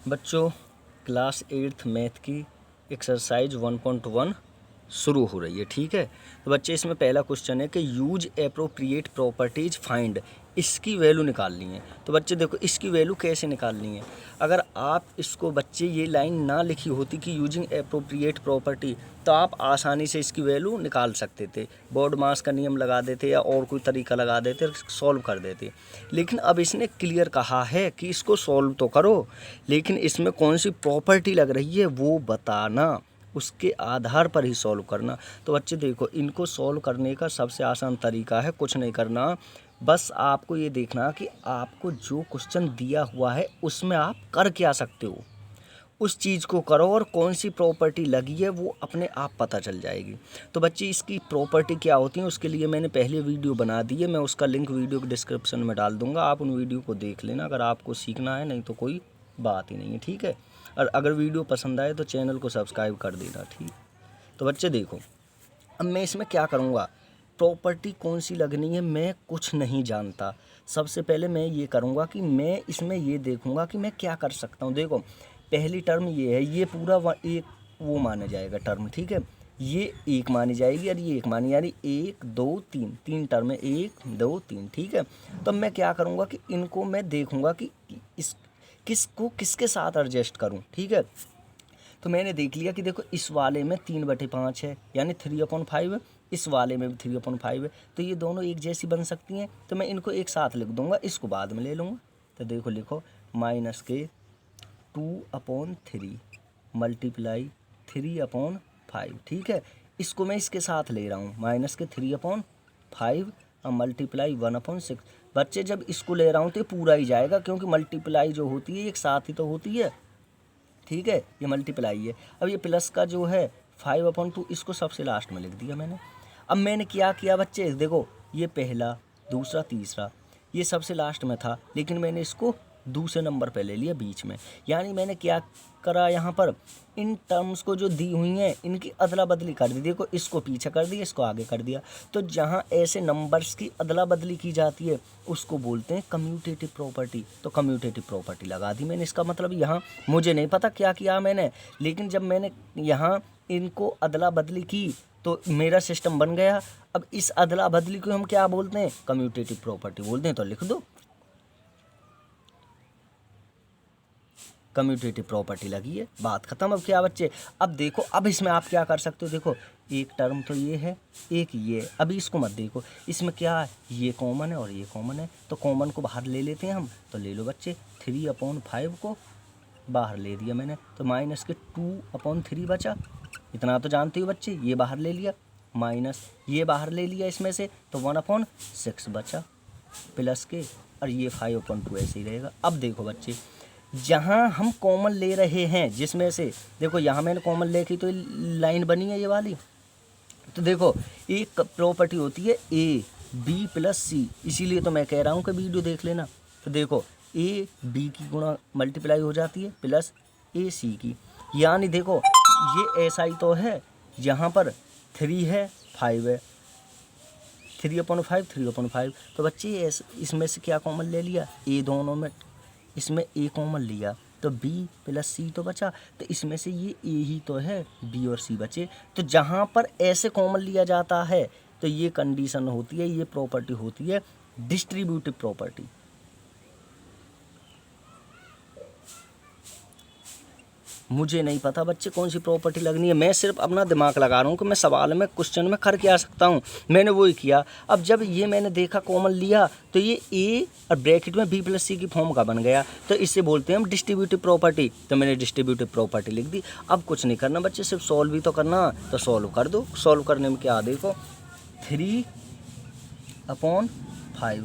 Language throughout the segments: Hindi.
बच्चों क्लास 8th मैथ की एक्सरसाइज 1.1 शुरू हो रही है। ठीक है, तो बच्चे इसमें पहला क्वेश्चन है कि यूज एप्रोप्रिएट प्रॉपर्टीज फाइंड, इसकी वैल्यू निकालनी है। तो बच्चे देखो इसकी वैल्यू कैसे निकालनी है। अगर आप इसको बच्चे ये लाइन ना लिखी होती कि यूजिंग एप्रोप्रिएट प्रॉपर्टी, तो आप आसानी से इसकी वैल्यू निकाल सकते थे, बोर्ड मास का नियम लगा देते या और कोई तरीका लगा देते, सॉल्व कर देते। लेकिन अब इसने क्लियर कहा है कि इसको सॉल्व तो करो, लेकिन इसमें कौन सी प्रॉपर्टी लग रही है वो बताना, उसके आधार पर ही सॉल्व करना। तो बच्चे देखो इनको सॉल्व करने का सबसे आसान तरीका है, कुछ नहीं करना, बस आपको ये देखना कि आपको जो क्वेश्चन दिया हुआ है उसमें आप कर क्या सकते हो, उस चीज़ को करो और कौन सी प्रॉपर्टी लगी है वो अपने आप पता चल जाएगी। तो बच्चे इसकी प्रॉपर्टी क्या होती है उसके लिए मैंने पहले वीडियो बना दी है, मैं उसका लिंक वीडियो के डिस्क्रिप्शन में डाल दूंगा, आप उन वीडियो को देख लेना अगर आपको सीखना है, नहीं तो कोई बात ही नहीं है। ठीक है, और अगर वीडियो पसंद आए तो चैनल को सब्सक्राइब कर देना। ठीक, तो बच्चे देखो अब मैं इसमें क्या करूँगा, प्रॉपर्टी कौन सी लगनी है मैं कुछ नहीं जानता। सबसे पहले मैं ये करूँगा कि मैं इसमें ये देखूँगा कि मैं क्या कर सकता हूँ। देखो पहली टर्म ये है, ये पूरा एक वो माना जाएगा टर्म। ठीक है, ये एक मानी जाएगी और ये एक मानी, यानी 1 2 3 तीन टर्म है, 1 2 3। ठीक है, तो मैं क्या करूँगा कि इनको मैं देखूँगा कि इस किसको किसके साथ एडजस्ट करूँ। ठीक है, तो मैंने देख लिया कि देखो इस वाले में 3/5 है, यानी 3/5, इस वाले में भी 3/5 है, तो ये दोनों एक जैसी बन सकती हैं, तो मैं इनको एक साथ लिख दूंगा, इसको बाद में ले लूँगा। तो देखो लिखो -2/3 मल्टीप्लाई 3/5। ठीक है, इसको मैं इसके साथ ले रहा हूँ, -3/5 और मल्टीप्लाई 1/6। बच्चे जब इसको ले रहा हूँ तो ये पूरा ही जाएगा, क्योंकि मल्टीप्लाई जो होती है एक साथ ही तो होती है। ठीक है, ये मल्टीप्लाई है। अब ये प्लस का जो है 5/2, इसको सबसे लास्ट में लिख दिया मैंने। अब मैंने क्या किया बच्चे, देखो ये पहला दूसरा तीसरा ये सबसे लास्ट में था, लेकिन मैंने इसको दूसरे नंबर पे ले लिया बीच में। यानी मैंने क्या करा, यहाँ पर इन टर्म्स को जो दी हुई हैं इनकी अदला बदली कर दी। देखो इसको पीछे कर दिया, इसको आगे कर दिया। तो जहाँ ऐसे नंबर्स की अदला बदली की जाती है उसको बोलते हैं कम्यूटेटिव प्रॉपर्टी। तो कम्यूटेटिव प्रॉपर्टी लगा दी मैंने। इसका मतलब यहाँ मुझे नहीं पता क्या किया मैंने, लेकिन जब मैंने यहाँ इनको अदला बदली की तो मेरा सिस्टम बन गया। अब इस अदला बदली को हम क्या बोलते हैं, कम्यूटेटिव प्रॉपर्टी बोलते हैं। तो लिख दो कम्यूटेटिव प्रॉपर्टी लगी है, बात खत्म। अब क्या बच्चे, अब देखो अब इसमें आप क्या कर सकते हो, देखो एक टर्म तो ये है, एक ये, अभी इसको मत देखो, इसमें क्या है, ये कॉमन है और ये कॉमन है, तो कॉमन को बाहर ले लेते हैं हम। तो ले लो बच्चे, 3/5 को बाहर ले दिया मैंने, तो -2/3 बचा। इतना तो जानते हो बच्चे, ये बाहर ले लिया, माइनस ये बाहर ले लिया इसमें से, तो 1/6 बचा प्लस के, और ये 5/2 ऐसे ही रहेगा। अब देखो बच्चे, जहाँ हम कॉमन ले रहे हैं जिसमें से, देखो यहाँ मैंने कॉमन लेके तो लाइन बनी है ये वाली। तो देखो एक प्रॉपर्टी होती है AB+C, इसीलिए तो मैं कह रहा हूँ कि वीडियो देख लेना। तो देखो AB की गुणा मल्टीप्लाई हो जाती है प्लस AC की, यानी देखो ये ऐसा ही तो है, यहाँ पर 3 है 5 है, 3/5। तो बच्चे इसमें से क्या कॉमन ले लिया, A दोनों में, इसमें A कॉमन लिया तो B+C तो बचा, तो इसमें से ये A ही तो है, B और C बचे। तो जहाँ पर ऐसे कॉमन लिया जाता है तो ये कंडीशन होती है, ये प्रॉपर्टी होती है डिस्ट्रीब्यूटिव प्रॉपर्टी। मुझे नहीं पता बच्चे कौन सी प्रॉपर्टी लगनी है, मैं सिर्फ अपना दिमाग लगा रहा हूँ कि मैं सवाल में क्वेश्चन में कर क्या सकता हूँ, मैंने वही किया। अब जब ये मैंने देखा कॉमन लिया तो ये A और ब्रैकेट में B+C की फॉर्म का बन गया, तो इससे बोलते हैं हम डिस्ट्रीब्यूटिव प्रॉपर्टी। तो मैंने डिस्ट्रीब्यूटिव प्रॉपर्टी लिख दी। अब कुछ नहीं करना बच्चे, सिर्फ सॉल्व ही तो करना, तो सॉल्व कर दो। सॉल्व करने में क्या, देखो 3/5।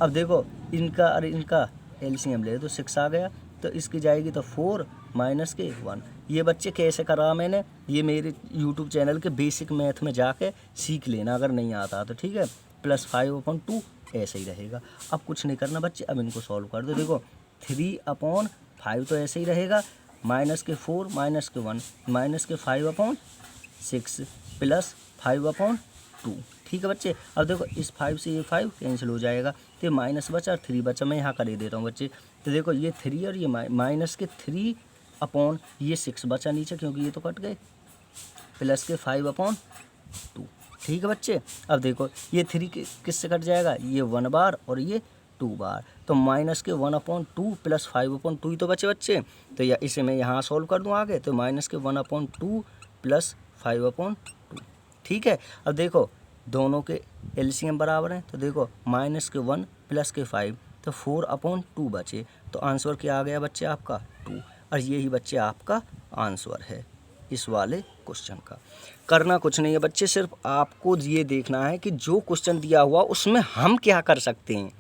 अब देखो इनका और इनका LCM ले तो 6 आ गया, तो इसकी जाएगी तो 4 माइनस के 1। ये बच्चे कैसे करा मैंने, ये मेरे YouTube चैनल के बेसिक मैथ में जाके सीख लेना अगर नहीं आता तो। ठीक है, +5/2 ऐसे ही रहेगा। अब कुछ नहीं करना बच्चे, अब इनको सॉल्व कर दो। देखो 3/5 तो ऐसे ही रहेगा, -4 -1 -5/6 प्लस 5/2। ठीक है बच्चे, अब देखो इस 5 से ये 5 कैंसिल हो जाएगा, तो माइनस बचा और 3 बचा। मैं यहाँ कर ही दे रहा हूँ बच्चे, तो देखो ये 3 और ये माइनस के 3 अपॉन ये 6 बचा नीचे क्योंकि ये तो कट गए, प्लस के 5/2। ठीक है बच्चे, अब देखो ये 3 किससे कट जाएगा, ये 1 बार और ये 2 बार, तो माइनस के 1/2 प्लस 5/2 ही तो बचे बच्चे। तो या इसे मैं यहाँ सॉल्व कर दूँ आगे, तो माइनस के 1/2 प्लस 5/2। ठीक है, अब देखो दोनों के एलसीएम बराबर हैं, तो देखो माइनस के 1 प्लस के 5, तो 4/2 बचे। तो आंसर क्या आ गया बच्चे आपका 2, और यही बच्चे आपका आंसर है इस वाले क्वेश्चन का। करना कुछ नहीं है बच्चे, सिर्फ आपको ये देखना है कि जो क्वेश्चन दिया हुआ उसमें हम क्या कर सकते हैं।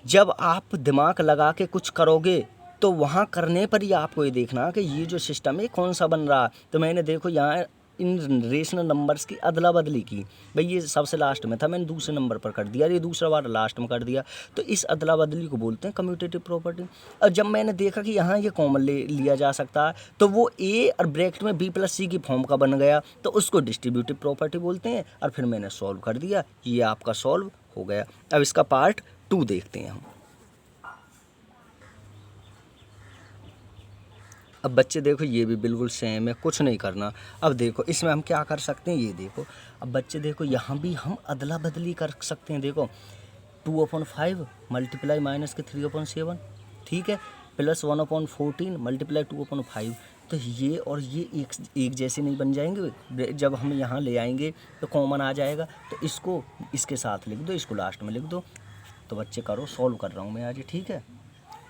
जब आप दिमाग लगा के कुछ करोगे तो वहाँ करने पर ही आपको ये देखना कि ये जो सिस्टम है कौन सा बन रहा है। तो मैंने देखो यहाँ इन रेशनल नंबर्स की अदला बदली की, भाई ये सबसे लास्ट में था, मैंने दूसरे नंबर पर कर दिया, ये दूसरा बार लास्ट में कर दिया, तो इस अदला बदली को बोलते हैं कम्यूटेटिव प्रॉपर्टी। और जब मैंने देखा कि यहाँ ये कॉमन लिया जा सकता है, तो वो ए और ब्रैकेट में बी प्लस सी की फॉर्म का बन गया, तो उसको डिस्ट्रीब्यूटिव प्रॉपर्टी बोलते हैं। और फिर मैंने सॉल्व कर दिया, ये आपका सॉल्व हो गया। अब इसका पार्ट 2 देखते हैं हम। अब बच्चे देखो ये भी बिल्कुल सेम है, कुछ नहीं करना। अब देखो इसमें हम क्या कर सकते हैं, ये देखो। अब बच्चे देखो यहाँ भी हम अदला बदली कर सकते हैं। देखो 2/5 मल्टीप्लाई माइनस के 3/7, ठीक है, प्लस 1/14 मल्टीप्लाई 2/5। तो ये और ये एक जैसे नहीं बन जाएंगे, जब हम यहाँ ले आएंगे तो कॉमन आ जाएगा। तो इसको इसके साथ लिख दो, इसको लास्ट में लिख दो। तो बच्चे करो, सॉल्व कर रहा हूँ मैं आज, ठीक है,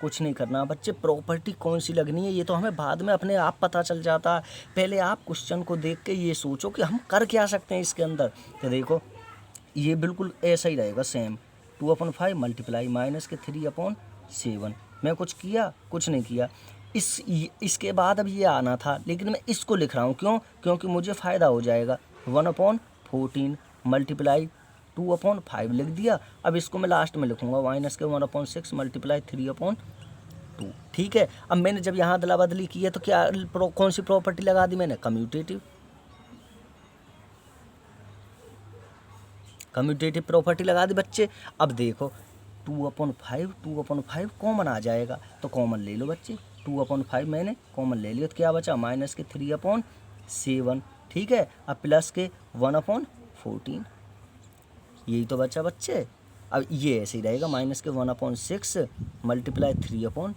कुछ नहीं करना बच्चे। प्रॉपर्टी कौन सी लगनी है ये तो हमें बाद में अपने आप पता चल जाता है, पहले आप क्वेश्चन को देख के ये सोचो कि हम कर क्या सकते हैं इसके अंदर। तो देखो ये बिल्कुल ऐसा ही रहेगा सेम, 2/5 मल्टीप्लाई माइनस के 3/7। मैं कुछ किया, कुछ नहीं किया। इसके बाद अब ये आना था, लेकिन मैं इसको लिख रहा हूँ, क्यों, क्योंकि मुझे फ़ायदा हो जाएगा। 1/14 मल्टीप्लाई 2/5 लिख दिया। अब इसको मैं लास्ट में लिखूंगा, माइनस के 1/6 मल्टीप्लाई 3/2। ठीक है, अब मैंने जब यहाँ अदला बदली की है तो क्या कौन सी प्रॉपर्टी लगा दी मैंने, कम्यूटेटिव प्रॉपर्टी लगा दी बच्चे। अब देखो 2/5 कॉमन आ जाएगा, तो कॉमन ले लो बच्चे। 2/5 मैंने कॉमन ले लिया, तो क्या बचा, माइनस के 3/7। ठीक है, अब प्लस के 1/14, यही तो बचा बच्चे। अब ये ऐसे ही रहेगा, माइनस के 1/6 मल्टीप्लाई 3/2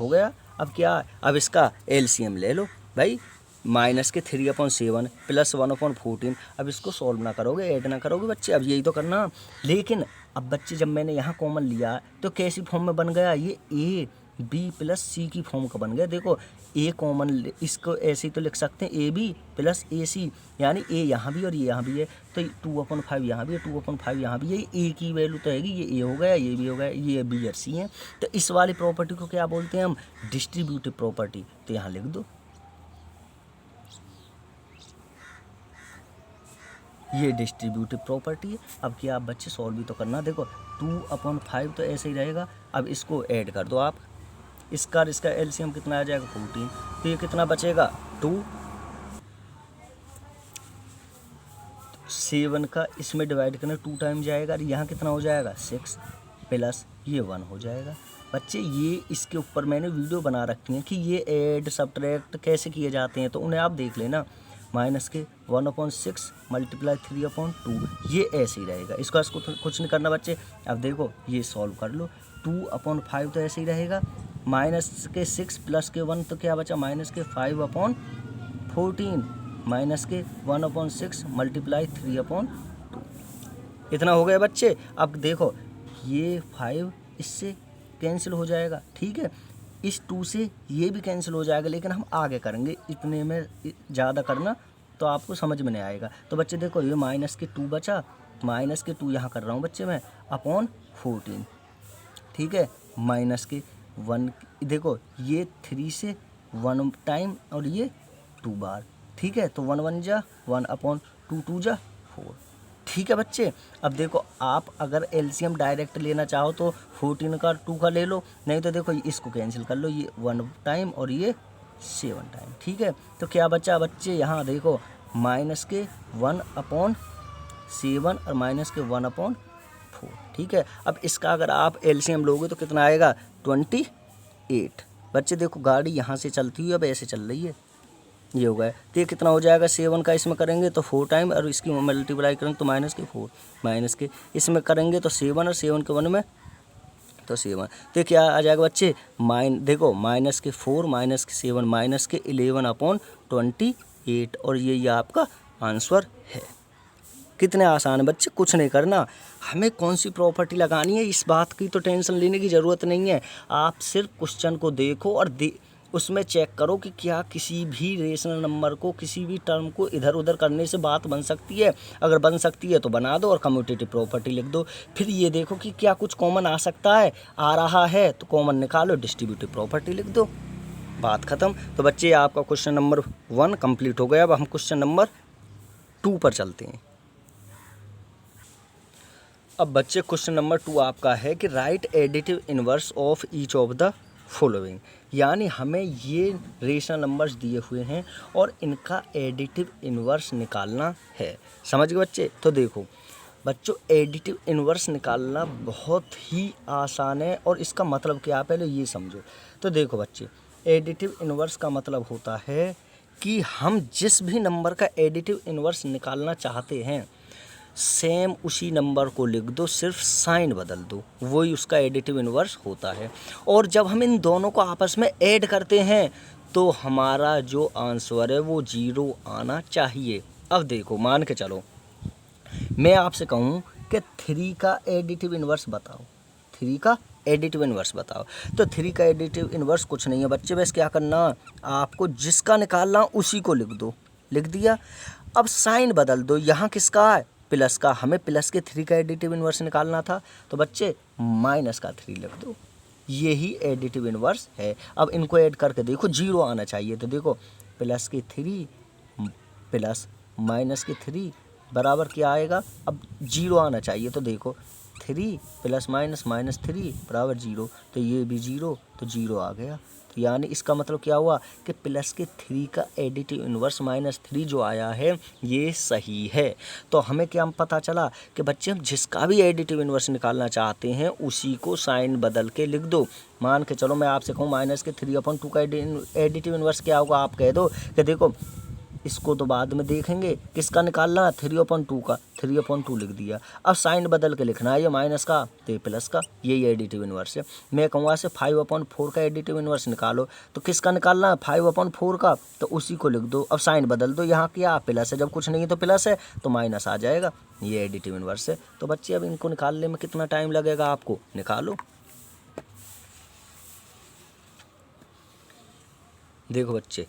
हो गया। अब क्या, अब इसका एलसीएम ले लो भाई, माइनस के 3/7 प्लस 1/14। अब इसको सॉल्व ना करोगे, ऐड ना करोगे बच्चे, अब यही तो करना। लेकिन अब बच्चे जब मैंने यहाँ कॉमन लिया तो कैसी फॉर्म में बन गया, ये ए बी प्लस सी की फॉर्म का बन गया। देखो ए कॉमन, इसको ऐसे ही तो लिख सकते हैं, ए बी प्लस ए सी, यानी ए यहाँ भी और ये यहाँ भी है, तो 2/5 यहाँ भी है, 2/5 यहाँ भी है। ए की वैल्यू तो हैगी, ये ए हो गया, ये भी हो गया, ये बी और सी है। तो इस वाली प्रॉपर्टी को क्या बोलते हैं हम, डिस्ट्रीब्यूटिव प्रॉपर्टी। तो यहाँ लिख दो, ये डिस्ट्रीब्यूटिव प्रॉपर्टी है। अब क्या आप बच्चे सॉल्व भी तो करना। देखो 2/5 तो ऐसे ही रहेगा, अब इसको ऐड कर दो आप, इसका एलसीएम कितना आ जाएगा, 14। तो ये कितना बचेगा, 2। 7 का इसमें डिवाइड करना 2 टाइम जाएगा, और यहाँ कितना हो जाएगा, 6 प्लस ये 1 हो जाएगा। बच्चे ये इसके ऊपर मैंने वीडियो बना रखी है कि ये ऐड सब्ट्रैक्ट कैसे किए जाते हैं, तो उन्हें आप देख लेना। माइनस के 1/6 मल्टीप्लाई 3/2, ये ऐसे ही रहेगा, इसको कुछ नहीं करना बच्चे। अब देखो ये सॉल्व कर लो, 2/5 तो ऐसे ही रहेगा, माइनस के 6 प्लस के 1 तो क्या बचा, माइनस के 5/14 माइनस के 1/6 मल्टीप्लाई 3/2, इतना हो गया बच्चे। अब देखो ये 5 इससे कैंसिल हो जाएगा, ठीक है, इस 2 से ये भी कैंसिल हो जाएगा, लेकिन हम आगे करेंगे, इतने में ज़्यादा करना तो आपको समझ में नहीं आएगा। तो बच्चे देखो ये माइनस के 2 बचा, माइनस के 2 यहाँ कर रहा हूँ बच्चे मैं, अपॉन 14, ठीक है, माइनस के 1, देखो ये 3 से 1 टाइम और ये 2 बार, ठीक है, तो 1 1 जा 1 अपॉन 2 2 जा 4, ठीक है बच्चे। अब देखो आप अगर एलसीएम डायरेक्ट लेना चाहो तो 14 का 2 का ले लो, नहीं तो देखो इसको कैंसिल कर लो, ये 1 टाइम और ये 7 टाइम, ठीक है। तो क्या बचा बच्चे, यहाँ देखो माइनस के 1/7 और माइनस के 1/4, ठीक है। अब इसका अगर आप एलसीएम लोगे तो कितना आएगा 28। बच्चे देखो गाड़ी यहाँ से चलती हुई अब ऐसे चल रही है, ये हो गया। तो ये कितना हो जाएगा 7 का इसमें करेंगे तो 4 टाइम, और इसकी मल्टीप्लाई करेंगे तो -4 -, इसमें करेंगे तो 7 और 7 के 1 में तो 7। तो क्या आ जाएगा बच्चे देखो -4 -7 -11/28, और ये आपका आंसर है। कितने आसान है बच्चे, कुछ नहीं करना। हमें कौन सी प्रॉपर्टी लगानी है इस बात की तो टेंशन लेने की ज़रूरत नहीं है। आप सिर्फ क्वेश्चन को देखो और उसमें चेक करो कि क्या किसी भी रेशनल नंबर को, किसी भी टर्म को इधर उधर करने से बात बन सकती है। अगर बन सकती है तो बना दो और कम्यूटेटिव प्रॉपर्टी लिख दो। फिर ये देखो कि क्या कुछ कॉमन आ सकता है, आ रहा है तो कॉमन निकालो, डिस्ट्रीब्यूटिव प्रॉपर्टी लिख दो, बात ख़त्म। तो बच्चे आपका क्वेश्चन नंबर 1 कंप्लीट हो गया। अब हम क्वेश्चन नंबर 2 पर चलते हैं। अब बच्चे क्वेश्चन नंबर 2 आपका है कि right additive inverse of each of the following, यानी हमें ये रेशनल नंबर्स दिए हुए हैं और इनका एडिटिव इनवर्स निकालना है। समझ गए बच्चे? तो देखो बच्चों, एडिटिव इनवर्स निकालना बहुत ही आसान है, और इसका मतलब क्या है पहले ये समझो। तो देखो बच्चे, एडिटिव इनवर्स का मतलब होता है कि हम जिस भी नंबर का एडिटिव इनवर्स निकालना चाहते हैं सेम उसी नंबर को लिख दो, सिर्फ साइन बदल दो, वही उसका एडिटिव इनवर्स होता है। और जब हम इन दोनों को आपस में ऐड करते हैं तो हमारा जो आंसर है वो 0 आना चाहिए। अब देखो, मान के चलो मैं आपसे कहूँ कि 3 का एडिटिव इनवर्स बताओ, 3 का एडिटिव इनवर्स बताओ, तो 3 का एडिटिव इनवर्स कुछ नहीं है बच्चे, बस क्या करना, आपको जिसका निकालना उसी को लिख दो, लिख दिया। अब साइन बदल दो, यहाँ किसका है, प्लस का, हमें प्लस के 3 का एडिटिव इनवर्स निकालना था, तो बच्चे माइनस का 3 लिख दो, यही एडिटिव इनवर्स है। अब इनको ऐड करके देखो 0 आना चाहिए, तो देखो प्लस के 3 प्लस माइनस के 3 बराबर क्या आएगा, अब 0 आना चाहिए, तो देखो 3 प्लस माइनस -3 बराबर 0, तो ये भी 0, तो 0 आ गया। तो यानी इसका मतलब क्या हुआ कि प्लस के 3 का एडिटिव इनवर्स -3 जो आया है ये सही है। तो हमें क्या पता चला कि बच्चे हम जिसका भी एडिटिव इनवर्स निकालना चाहते हैं उसी को साइन बदल के लिख दो। मान के चलो मैं आपसे कहूँ -3/2 का एडिटिव इनवर्स क्या होगा, आप कह दो कि देखो इसको तो बाद में देखेंगे, किसका निकालना, 3/2 का, 3/2 लिख दिया। अब साइन बदल के लिखना है ये माइनस का तो ये प्लस का, यही एडिटिव इनवर्स है। मैं कहूँगा से 5/4 का एडिटिव इनवर्स निकालो, तो किसका निकालना है 5/4 का, तो उसी को लिख दो। अब साइन बदल दो, यहाँ क्या प्लस है, जब कुछ नहीं है तो प्लस है तो माइनस आ जाएगा, ये एडिटिव इनवर्स है। तो बच्चे अब इनको निकालने में कितना टाइम लगेगा आपको, निकालो। देखो बच्चे,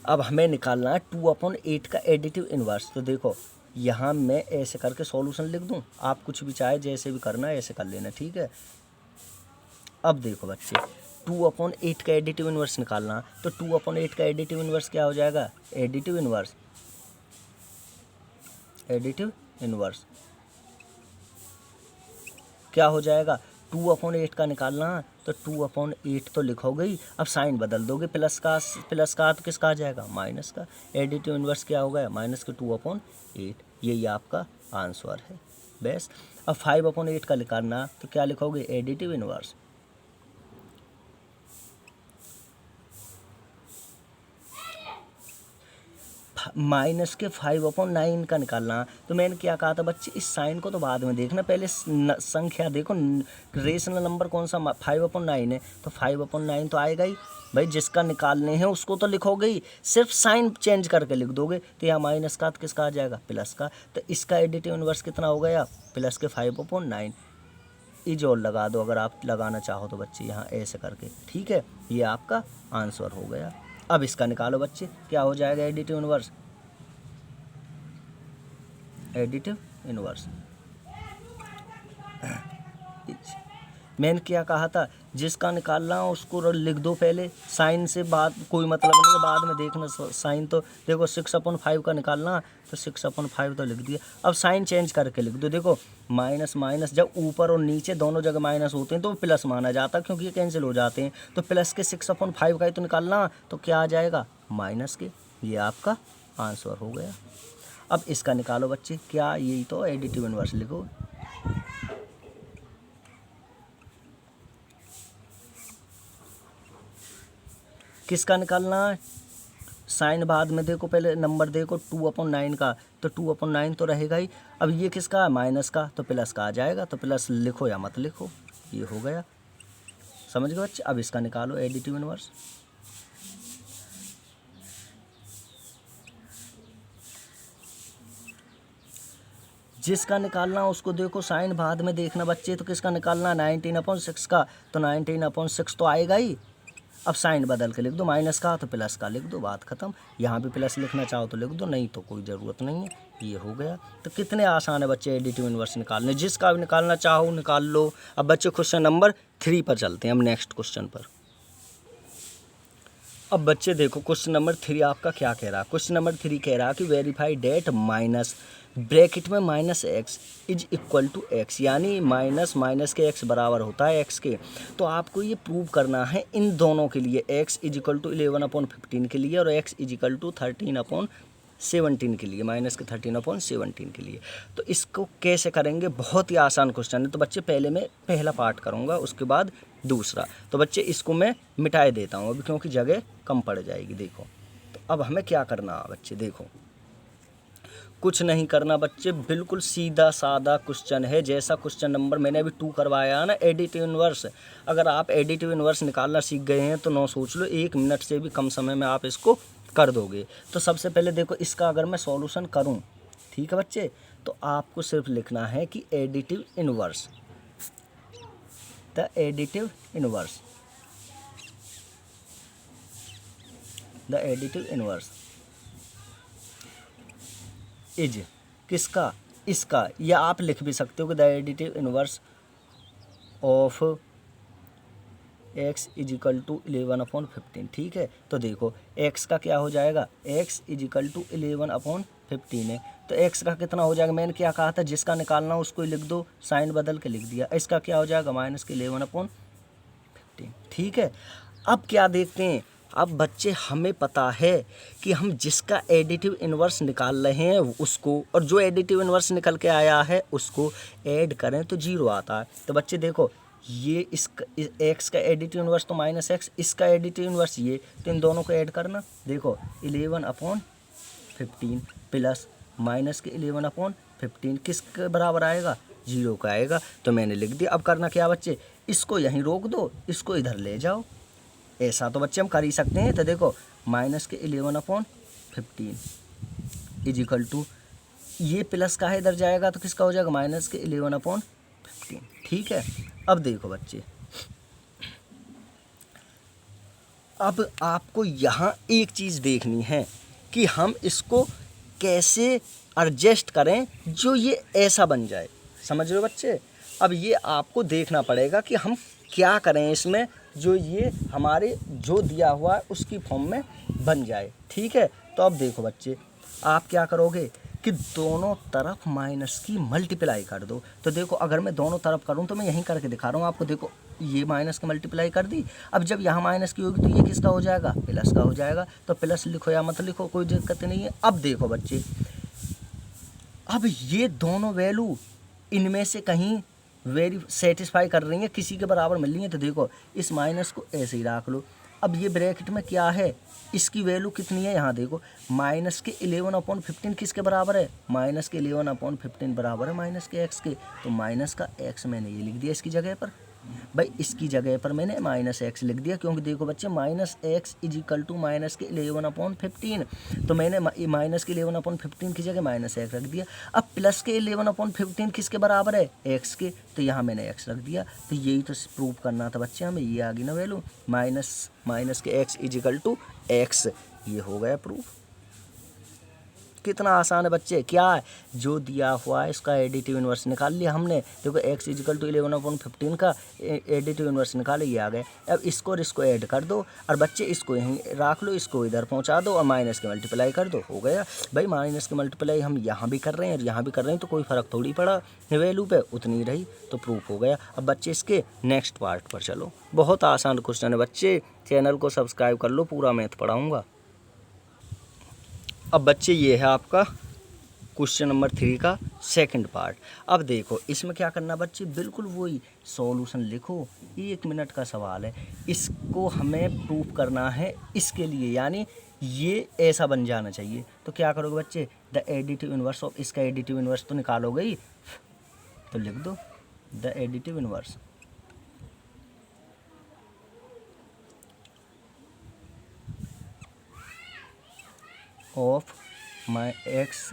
अब हमें निकालना है 2/8 का एडिटिव इनवर्स। तो देखो यहाँ मैं ऐसे करके सॉल्यूशन लिख दूँ, आप कुछ भी चाहे जैसे भी करना है ऐसे कर लेना, ठीक है। अब देखो बच्चे, 2/8 का एडिटिव इनवर्स निकालना, तो 2/8 का एडिटिव इनवर्स क्या हो जाएगा, एडिटिव इनवर्स क्या हो जाएगा, 2/8 का निकालना, तो 2/8 तो लिखोगे ही। अब साइन बदल दोगे, प्लस का तो किसका आ जाएगा, माइनस का। एडिटिव इनवर्स क्या हो गया, माइनस के 2/8, यही आपका आंसर है बस। अब 5/8 का निकालना, तो क्या लिखोगे, एडिटिव इनवर्स माइनस के 5/9 का निकालना। तो मैंने क्या कहा था बच्चे, इस साइन को तो बाद में देखना, पहले संख्या देखो, रेशनल नंबर कौन सा 5/9 है, तो 5/9 तो आएगा ही भाई, जिसका निकालने हैं उसको तो लिखोगे ही, सिर्फ साइन चेंज करके लिख दोगे। तो यहाँ माइनस का तो किसका आ जाएगा, प्लस का। तो इसका एडिटिव इनवर्स कितना हो गया, प्लस के 5/9। इज और लगा दो अगर आप लगाना चाहो तो बच्चे, यहाँ ऐसे करके, ठीक है, ये आपका आंसर हो गया। अब इसका निकालो बच्चे, क्या हो जाएगा एडिटिव इनवर्स, मैंने क्या कहा था, जिसका निकालना उसको लिख दो पहले, साइन से बात कोई मतलब नहीं है, बाद में देखना साइन। तो देखो 6/5 का निकालना, तो 6/5 तो लिख दिया। अब साइन चेंज करके लिख दो, देखो माइनस माइनस जब ऊपर और नीचे दोनों जगह माइनस होते हैं तो प्लस माना जाता है, क्योंकि ये कैंसिल हो जाते हैं। तो प्लस के 6/5 का ही तो निकालना, तो क्या आ जाएगा, माइनस के, ये आपका आंसर हो गया। अब इसका निकालो बच्चे, क्या यही तो एडिटिव इनवर्स लिखो, किसका निकालना है, साइन बाद में देखो, पहले नंबर देखो 2/9 का, तो 2/9 तो रहेगा ही। अब ये किसका है, माइनस का, तो प्लस का आ जाएगा, तो प्लस लिखो या मत लिखो, ये हो गया। समझ गए बच्चे। अब इसका निकालो एडिटिव इनवर्स। जिसका निकालना उसको देखो, साइन बाद में देखना बच्चे। तो किसका निकालना, 19/6 का, तो 19/6 तो आएगा ही। अब साइन बदल के लिख दो, माइनस का तो प्लस का लिख दो, बात खत्म। यहाँ भी प्लस लिखना चाहो तो लिख दो, नहीं तो कोई ज़रूरत नहीं है, ये हो गया। तो कितने आसान है बच्चे एडिटिव इनवर्स निकालने, जिसका भी निकालना चाहो निकाल लो। अब बच्चे क्वेश्चन नंबर 3 पर चलते हैं, हम नेक्स्ट क्वेश्चन पर। अब बच्चे देखो क्वेश्चन नंबर 3 आपका क्या कह रहा है। क्वेश्चन नंबर 3 कह रहा है कि वेरीफाई डेट माइनस ब्रैकेट में -x is equal to x, यानी माइनस के x बराबर होता है x के। तो आपको ये प्रूव करना है इन दोनों के लिए, x इज इक्वल टू 11/15 के लिए और x इज इक्वल टू 13/17 के लिए, माइनस के 13/17 के लिए। तो इसको कैसे करेंगे, बहुत ही आसान क्वेश्चन है। तो बच्चे पहले मैं पहला पार्ट करूँगा, उसके बाद दूसरा। तो बच्चे इसको मैं मिटाए देता हूँ अभी, क्योंकि जगह कम पड़ जाएगी। देखो तो अब हमें क्या करना है बच्चे, देखो कुछ नहीं करना बच्चे, बिल्कुल सीधा सादा क्वेश्चन है, जैसा क्वेश्चन नंबर मैंने अभी 2 करवाया है ना एडिटिव इनवर्स। अगर आप एडिटिव इनवर्स निकालना सीख गए हैं तो ना सोच लो, 1 मिनट से भी कम समय में आप इसको कर दोगे। तो सबसे पहले देखो, इसका अगर मैं सॉल्यूशन करूं, ठीक है बच्चे, तो आपको सिर्फ लिखना है कि additive inverse, the additive inverse, the additive inverse is किसका, इसका, या आप लिख भी सकते हो कि the additive inverse of x is equal to 11/15। ठीक है, तो देखो x का क्या हो जाएगा, x इज इक्वल टू 11/15 है, तो x का कितना हो जाएगा, मैंने क्या कहा था, जिसका निकालना उसको लिख दो, साइन बदल के लिख दिया। इसका क्या हो जाएगा, माइनस के 11/15। ठीक है, अब क्या देखते हैं। अब बच्चे हमें पता है कि हम जिसका एडिटिव इनवर्स निकाल रहे हैं उसको, और जो एडिटिव इनवर्स निकल के आया है उसको ऐड करें तो 0 आता है। तो बच्चे देखो, ये इसका x का एडिटिव इनवर्स तो -x, इसका एडिटिव इनवर्स ये, तो इन दोनों को ऐड करना। देखो 11/15 प्लस माइनस के 11/15 किसके बराबर आएगा, 0 का आएगा। तो मैंने लिख दिया। अब करना क्या बच्चे, इसको यहीं रोक दो, इसको इधर ले जाओ, ऐसा तो बच्चे हम कर ही सकते हैं। तो देखो माइनस के 11/15 इज इक्वल टू, ये प्लस का है इधर जाएगा तो किसका हो जाएगा, माइनस के 11/15। ठीक है, अब देखो बच्चे, अब आपको यहाँ एक चीज़ देखनी है कि हम इसको कैसे एडजस्ट करें जो ये ऐसा बन जाए। समझ रहे हो बच्चे। अब ये आपको देखना पड़ेगा कि हम क्या करें इसमें, जो ये हमारे जो दिया हुआ है उसकी फॉर्म में बन जाए। ठीक है, तो अब देखो बच्चे, आप क्या करोगे कि दोनों तरफ माइनस की मल्टीप्लाई कर दो। तो देखो अगर मैं दोनों तरफ करूं तो मैं यहीं करके दिखा रहा हूं आपको। देखो ये माइनस की मल्टीप्लाई कर दी, अब जब यहाँ माइनस की होगी तो ये किसका हो जाएगा, प्लस का हो जाएगा। तो प्लस लिखो या मत लिखो, कोई दिक्कत नहीं है। अब देखो बच्चे, अब ये दोनों वैल्यू इनमें से कहीं वेरी सेटिस्फाई कर रही है, किसी के बराबर मिल रही है। तो देखो इस माइनस को ऐसे ही रख लो। अब ये ब्रैकेट में क्या है, इसकी वैल्यू कितनी है, यहाँ देखो माइनस के 11/15 किसके बराबर है, माइनस के 11/15 बराबर है माइनस के x के। तो माइनस का x मैंने ये लिख दिया इसकी जगह पर, भाई इसकी जगह पर मैंने -x लिख दिया, क्योंकि देखो बच्चे -x is equal to minus के 11/15। तो मैंने माइनस के 11/15 की जगह -x रख दिया। अब प्लस के 11/15 किसके बराबर है, x के, तो यहाँ मैंने x रख दिया। तो यही तो प्रूव करना था बच्चे हमें, ये आ गई ना वैल्यू, माइनस के x is equal to x, ये हो गया प्रूफ। कितना आसान है बच्चे, क्या है जो दिया हुआ है इसका एडिटिव इनवर्स निकाल लिया हमने। देखो x इज इक्वल टू 11/15 का एडिटिव इनवर्स निकाले, ये आ गए। अब इसको और इसको ऐड कर दो, और बच्चे इसको यहीं रख लो, इसको इधर पहुंचा दो और माइनस के मल्टीप्लाई कर दो, हो गया। भाई माइनस के मल्टीप्लाई हम यहाँ भी कर रहे हैं और यहाँ भी कर रहे हैं, तो कोई फ़र्क थोड़ी पड़ा, वैल्यू पे उतनी रही, तो प्रूफ हो गया। अब बच्चे इसके नेक्स्ट पार्ट पर चलो। बहुत आसान क्वेश्चन है बच्चे, चैनल को सब्सक्राइब कर लो, पूरा मैथ पढ़ाऊँगा। अब बच्चे ये है आपका क्वेश्चन नंबर 3 का सेकंड पार्ट। अब देखो इसमें क्या करना बच्चे, बिल्कुल वही सॉल्यूशन लिखो, 1 मिनट का सवाल है, इसको हमें प्रूफ करना है इसके लिए, यानी ये ऐसा बन जाना चाहिए। तो क्या करोगे बच्चे, द एडिटिव इन्वर्स ऑफ, इसका एडिटिव इन्वर्स तो निकालोगे ही, तो लिख दो the additive inverse of my x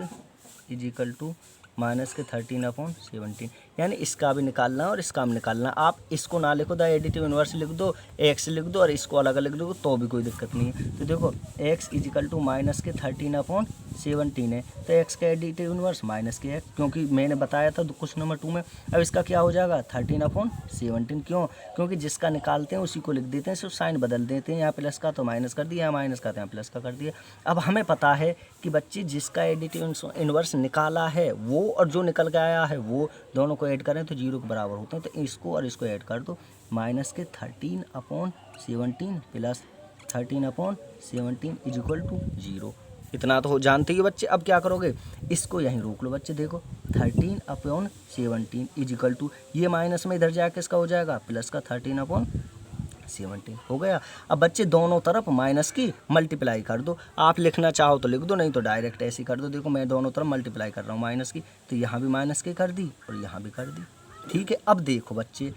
is equal to minus के 13/17, यानी इसका भी निकालना और इसका भी निकालना। आप इसको ना लिखो, द एडिटिव इन्वर्स लिख दो, एक्स लिख दो और इसको अलग अलग लिख दो तो भी कोई दिक्कत नहीं है। तो देखो x is equal to minus के 13/17 है, तो एक्स का एडिटिव इन्वर्स माइनस के एक्स, क्योंकि मैंने बताया था क्वेश्चन नंबर 2 में। अब इसका क्या हो जाएगा 13/17, क्यों, क्योंकि जिसका निकालते हैं उसी को लिख देते हैं, सिर्फ साइन बदल देते हैं, यहाँ प्लस का तो माइनस कर दिया, यहाँ माइनस का तो यहाँ प्लस का कर दिया। अब हमें पता है कि बच्चे जिसका एडिटिव इन्वर्स निकाला है वो और जो निकल के आया है वो दोनों को ऐड करें तो 0 के बराबर होते हैं, तो इसको और इसको ऐड कर दो, माइनस के 13/17 प्लस 13/17 इज इक्वल टू 0। इतना तो हो जानते ही बच्चे। अब क्या करोगे, इसको यहीं रोक लो बच्चे, देखो 13/17 इज इक्वल टू, ये माइनस में इधर जाके इसका हो जाएगा प्लस का 13/17 हो गया। अब बच्चे दोनों तरफ माइनस की मल्टीप्लाई कर दो, आप लिखना चाहो तो लिख दो, नहीं तो डायरेक्ट ऐसे ही कर दो। देखो मैं दोनों तरफ मल्टीप्लाई कर रहा हूँ माइनस की, तो यहाँ भी माइनस की कर दी और यहाँ भी कर दी, ठीक है। अब देखो बच्चे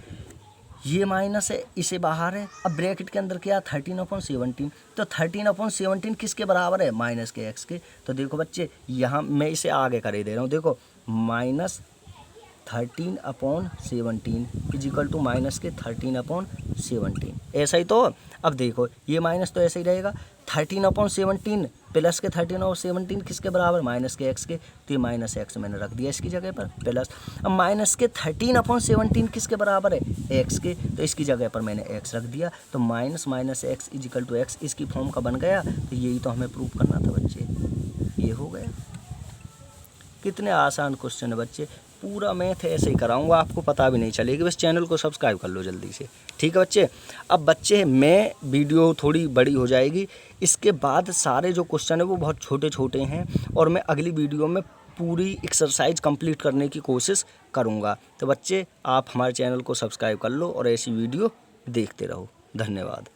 ये माइनस है, इसे बाहर है, अब ब्रैकेट के अंदर क्या 13/17, तो 13/17 किसके बराबर है, माइनस के एक्स के। तो देखो बच्चे यहाँ मैं इसे आगे कर ही दे रहा हूँ, देखो minus 13/17 is equal to minus के 13/17, ऐसा ही तो। अब देखो ये माइनस तो ऐसे ही रहेगा, 13/17 प्लस के 13/17 किसके बराबर, माइनस के एक्स के, तो ये माइनस एक्स मैंने रख दिया इसकी जगह पर प्लस। अब माइनस के 13/17 किसके बराबर है, एक्स के, तो इसकी जगह पर मैंने एक्स रख दिया, तो minus minus x is equal to x इसकी फॉर्म का बन गया। तो यही तो हमें प्रूफ करना था बच्चे, ये हो गया। कितने आसान क्वेश्चन है बच्चे, पूरा मैथ ऐसे ही कराऊंगा, आपको पता भी नहीं चलेगी, बस चैनल को सब्सक्राइब कर लो जल्दी से, ठीक है बच्चे। अब बच्चे मैं वीडियो थोड़ी बड़ी हो जाएगी, इसके बाद सारे जो क्वेश्चन है वो बहुत छोटे छोटे हैं और मैं अगली वीडियो में पूरी एक्सरसाइज कंप्लीट करने की कोशिश करूंगा। तो बच्चे आप हमारे चैनल को सब्सक्राइब कर लो और ऐसी वीडियो देखते रहो। धन्यवाद।